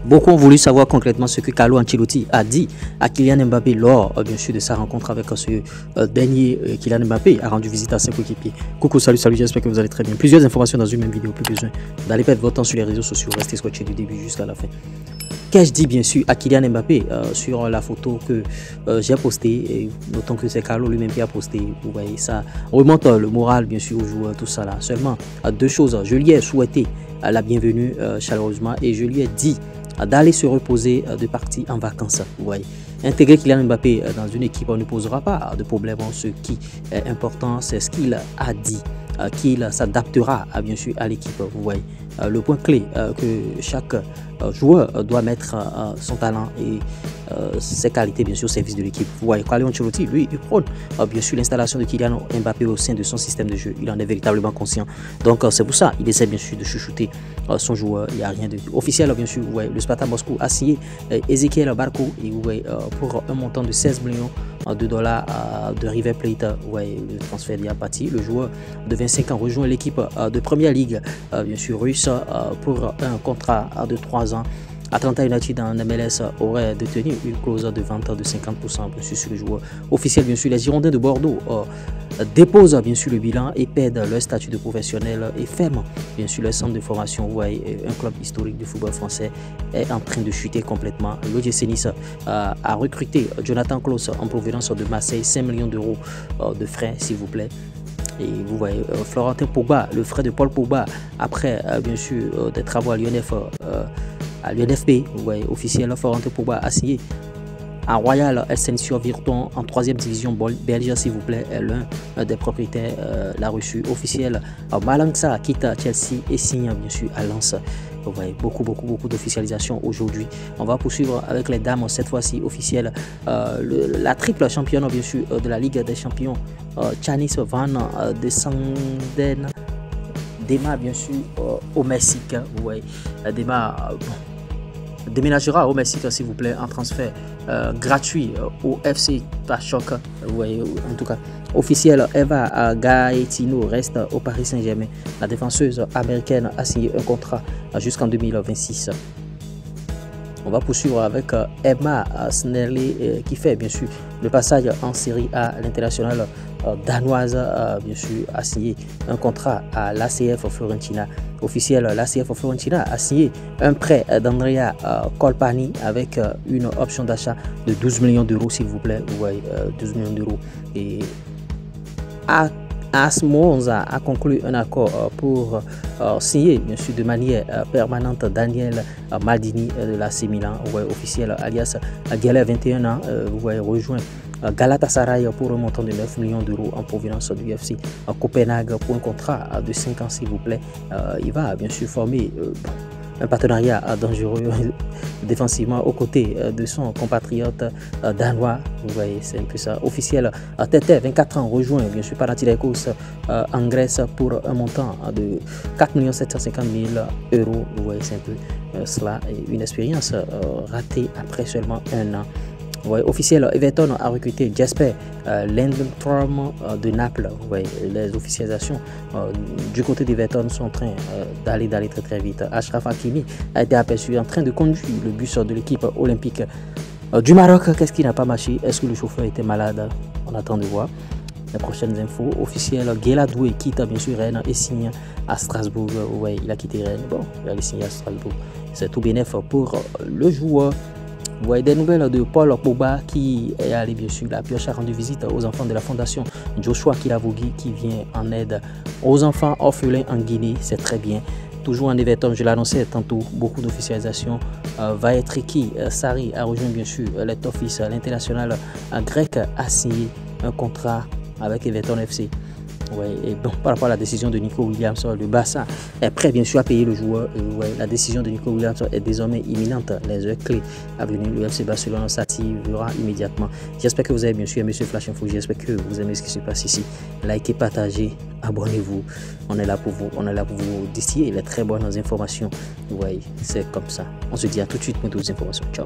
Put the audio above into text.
Beaucoup ont voulu savoir concrètement ce que Carlo Ancelotti a dit à Kylian Mbappé lors, bien sûr, de sa rencontre avec ce dernier. Kylian Mbappé a rendu visite à ses coéquipiers. Coucou, salut, j'espère que vous allez très bien. Plusieurs informations dans une même vidéo, plus besoin d'aller perdre votre temps sur les réseaux sociaux. Restez scotchés du début jusqu'à la fin. Qu'ai-je dit bien sûr à Kylian Mbappé sur la photo que j'ai postée, et notons que c'est Carlo lui-même qui a posté. Vous voyez, ça remonte le moral bien sûr aux joueurs, tout ça là. Seulement deux choses, je lui ai souhaité la bienvenue chaleureusement et je lui ai dit d'aller se reposer, de partir en vacances. Vous voyez, intégrer Kylian Mbappé dans une équipe ne posera pas de problème. Ce qui est important, c'est ce qu'il a dit, qu'il s'adaptera bien sûr à l'équipe. Vous voyez, le point clé que chaque joueur doit mettre son talent et ses qualités bien sûr au service de l'équipe. Vous voyez, Carlo Ancelotti, lui, il prône bien sûr l'installation de Kylian Mbappé au sein de son système de jeu. Il en est véritablement conscient. Donc c'est pour ça il essaie bien sûr de chouchouter son joueur. Il n'y a rien de officiel bien sûr. Vous voyez, le Spartak Moscou a signé Ezequiel Barco et vous voyez, pour un montant de 16 millions de dollars de River Plate. Vous voyez, le transfert est parti. Le joueur de 25 ans rejoint l'équipe de Première Ligue bien sûr russe pour un contrat de 3 ans. Atlanta United en MLS aurait détenu une clause de vente de 50% bien sûr sur le joueur officiel. Bien sûr, les Girondins de Bordeaux déposent bien sûr le bilan et perdent leur statut de professionnel et ferment bien sûr leur centre de formation. Vous voyez, un club historique du football français est en train de chuter complètement. L'OGC Nice a recruté Jonathan Klaus en provenance de Marseille, 5 millions d'euros de frais s'il vous plaît. Et vous voyez, Florentin Pogba, le frère de Paul Pogba, après bien sûr des travaux à l'UNFP, vous voyez, officiel, Florentin Pogba a signé à Royal Ascension Virton en 3e division belge, s'il vous plaît. L'un des propriétaires l'a reçu. Officiel, Malangsa quitte Chelsea et signe bien sûr à Lens. Vous voyez, beaucoup d'officialisation aujourd'hui. On va poursuivre avec les dames cette fois-ci officielle. La triple championne bien sûr de la Ligue des Champions, Chanice Van de Sanden, démarre bien sûr au Mexique. Vous voyez, déménagera au Mexique s'il vous plaît en transfert gratuit au FC Pachuca. Vous voyez, en tout cas officiel, Eva Gaetino reste au Paris Saint-Germain. La défenseuse américaine a signé un contrat jusqu'en 2026. On va poursuivre avec Emma Snelly qui fait bien sûr le passage en Série A. L'internationale danoise bien sûr a signé un contrat à l'ACF Fiorentina. Officiel, l'ACF Fiorentina a signé un prêt d'Andrea Colpani avec une option d'achat de 12 millions d'euros s'il vous plaît. Vous voyez, 12 millions d'euros. Et AS Monza a conclu un accord pour signer bien sûr de manière permanente Daniel Maldini de l'AC Milan. Vous voyez, officiel, alias Geller, 21 ans, vous voyez, rejoint Galatasaray pour un montant de 9 millions d'euros en provenance du FC Copenhague pour un contrat de 5 ans s'il vous plaît. Il va bien sûr former un partenariat dangereux défensivement aux côtés de son compatriote danois. Vous voyez, c'est un peu ça. Officiel, Tete, 24 ans, rejoint bien sûr Panathinaikos en Grèce pour un montant de 4 750 000 euros. Vous voyez, c'est un peu cela. Une expérience ratée après seulement 1 an. Ouais, officiel, Everton a recruté Jesper Lindstrom de Naples. Ouais, les officialisations du côté d'Everton sont en train d'aller très vite. Achraf Hakimi a été aperçu en train de conduire le bus de l'équipe olympique du Maroc. Qu'est-ce qui n'a pas marché? Est-ce que le chauffeur était malade? On attend de voir. Les prochaines infos officielles, Guéladoué quitte bien sûr Rennes et signe à Strasbourg. Ouais, il a quitté Rennes. Bon, il a allé signer à Strasbourg. C'est tout bénef pour le joueur. Vous voyez des nouvelles de Paul Pogba qui est allé bien sûr, la pioche a rendu visite aux enfants de la fondation Joshua Kilavogui qui vient en aide aux enfants orphelins en Guinée. C'est très bien. Toujours en Everton, je l'annonçais tantôt, beaucoup d'officialisation. Vaetriki Sari a rejoint bien sûr les Toffees. L'international grec a signé un contrat avec Everton FC. Ouais, et bon, par rapport à la décision de Nico Williams, le Barça est prêt bien sûr à payer le joueur. Ouais, la décision de Nico Williams est désormais imminente. Les heures clés à venir, le FC Barcelone s'activera immédiatement. J'espère que vous avez bien sûr aimé ce Flash Info. J'espère que vous aimez ce qui se passe ici. Likez, partagez, abonnez-vous. On est là pour vous. On est là pour vous distiller les très bonnes informations. Ouais, c'est comme ça. On se dit à tout de suite pour d'autres informations. Ciao.